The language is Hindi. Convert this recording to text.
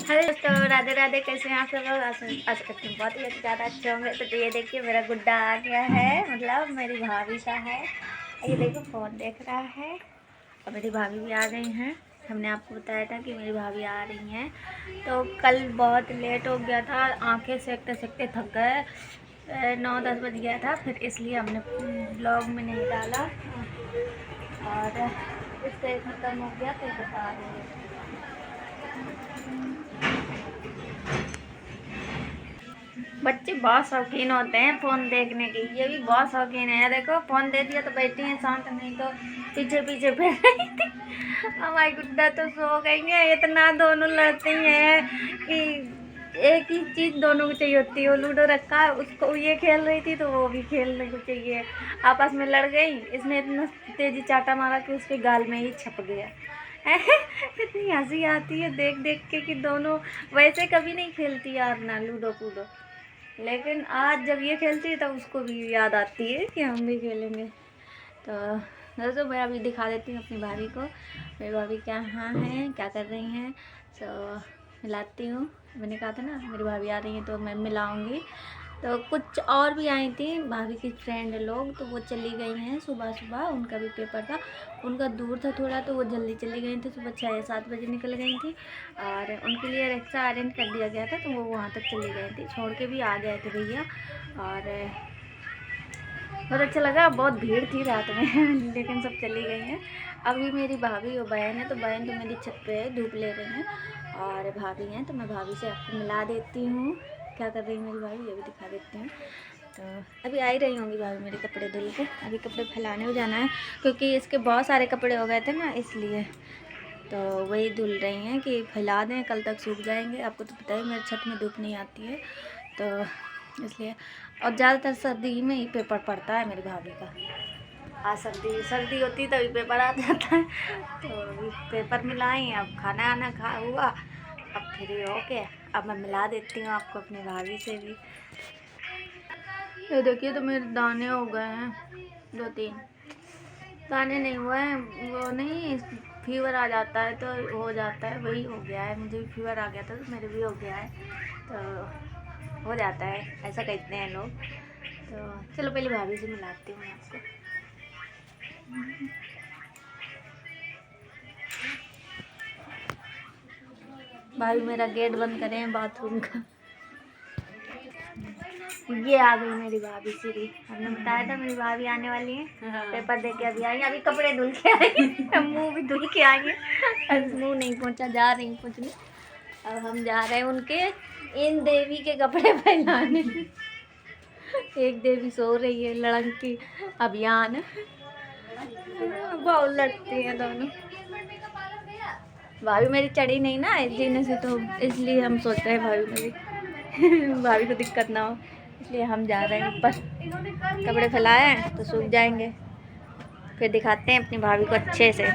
हेलो दोस्तों, राधे राधे। कैसे हैं आप सब लोग? आशा करती हूँ बहुत ही ज़्यादा अच्छे होंगे। तो ये देखिए मेरा गुड्डा आ गया है, मतलब मेरी भाभी सा है। ये देखो फ़ोन देख रहा है। और मेरी भाभी भी आ गई हैं। हमने आपको बताया था कि मेरी भाभी आ रही हैं। तो कल बहुत लेट हो गया था, आंखें सेकते सेकते थक गए। 9-10 बज गया था, फिर इसलिए हमने ब्लॉग में नहीं डाला। और इससे ख़त्म हो गया तो बता रही है। बच्चे बहुत शौकीन होते हैं फ़ोन देखने के। ये भी बहुत शौकीन है। देखो फ़ोन दे दिया तो बैठी हैं शांत, नहीं तो पीछे पीछे फिर रही थी। हमारी गुड्डा तो सो गई है। इतना दोनों लड़ती हैं कि एक ही चीज़ दोनों को चाहिए होती है। वो लूडो रखा है, उसको ये खेल रही थी तो वो भी खेलने को चाहिए। आपस में लड़ गई। इसने इतना तेज़ी चाटा मारा कि उसके गाल में ही छप गया। इतनी हंसी आती है देख देख के कि दोनों वैसे कभी नहीं खेलती यार ना लूडो कूडो, लेकिन आज जब ये खेलती है तब उसको भी याद आती है कि हम भी खेलेंगे। तो दोस्तों मैं अभी दिखा देती हूँ अपनी भाभी को। मेरी भाभी क्या हाँ हैं, क्या कर रही हैं। तो मिलाती हूँ। मैंने कहा था ना मेरी भाभी आ रही है तो मैं मिलाऊँगी। तो कुछ और भी आई थी भाभी की फ्रेंड लोग, तो वो चली गई हैं सुबह सुबह। उनका भी पेपर था, उनका दूर था थोड़ा, तो वो जल्दी चली गई थी। सुबह 6-7 बजे निकल गई थी और उनके लिए रिक्शा अरेंज कर दिया गया था, तो वो वहाँ तक चली गई थी। छोड़ के भी आ गए थे भैया। और बहुत अच्छा लगा। बहुत भीड़ थी रात में लेकिन सब चली गई हैं। अभी मेरी भाभी और बहन है, तो बहन तो मेरी छत पे है, धूप ले रही हैं। और भाभी हैं, तो मैं भाभी से आपको मिला देती हूँ क्या कर रही है मेरी भाभी, ये भी दिखा देती हूँ। तो अभी आ ही रही होंगी भाभी मेरे कपड़े धुल के। अभी कपड़े फैलाने को जाना है क्योंकि इसके बहुत सारे कपड़े हो गए थे ना, इसलिए तो वही धुल रही हैं कि फैला दें, कल तक सूख जाएंगे। आपको तो पता है मेरे छत में धूप नहीं आती है, तो इसलिए। और ज़्यादातर सर्दी में ही पेपर पड़ता है मेरी भाभी का। आज सर्दी होती तभी पेपर आ जाता है। तो अभी पेपर मिलाई, अब खाना आना खा हुआ, अब फ्री हो के अब मैं मिला देती हूँ आपको अपनी भाभी से भी। ये देखिए तो मेरे दाने हो गए हैं 2-3। दाने नहीं हुए हैं, वो नहीं फीवर आ जाता है तो हो जाता है, वही हो गया है। मुझे भी फीवर आ गया था तो मेरे भी हो गया है, तो हो जाता है, ऐसा कहते हैं लोग। तो चलो पहले भाभी से मिलाती हूँ आपको। भाभी मेरा गेट बंद करें बाथरूम का। ये आ गई मेरी भाभी श्री। हमने बताया था मेरी भाभी आने वाली है। पेपर दे के अभी आई, अभी कपड़े धुल के आई, मुंह भी धुल के आई है। मुंह नहीं पहुंचा, जा रही पहुंचने। अब हम जा रहे हैं उनके इन देवी के कपड़े फैलाने। एक देवी सो रही है, लड़की अभियान। बहुत लड़ती हैं दोनों। भाभी मेरी चढ़ी नहीं ना जीने से, तो इसलिए हम सोच रहे हैं भाभी मेरी भाभी को दिक्कत ना हो, इसलिए हम जा रहे हैं ऊपर। कपड़े फैलाए हैं तो सूख जाएंगे, फिर दिखाते हैं अपनी भाभी को अच्छे से।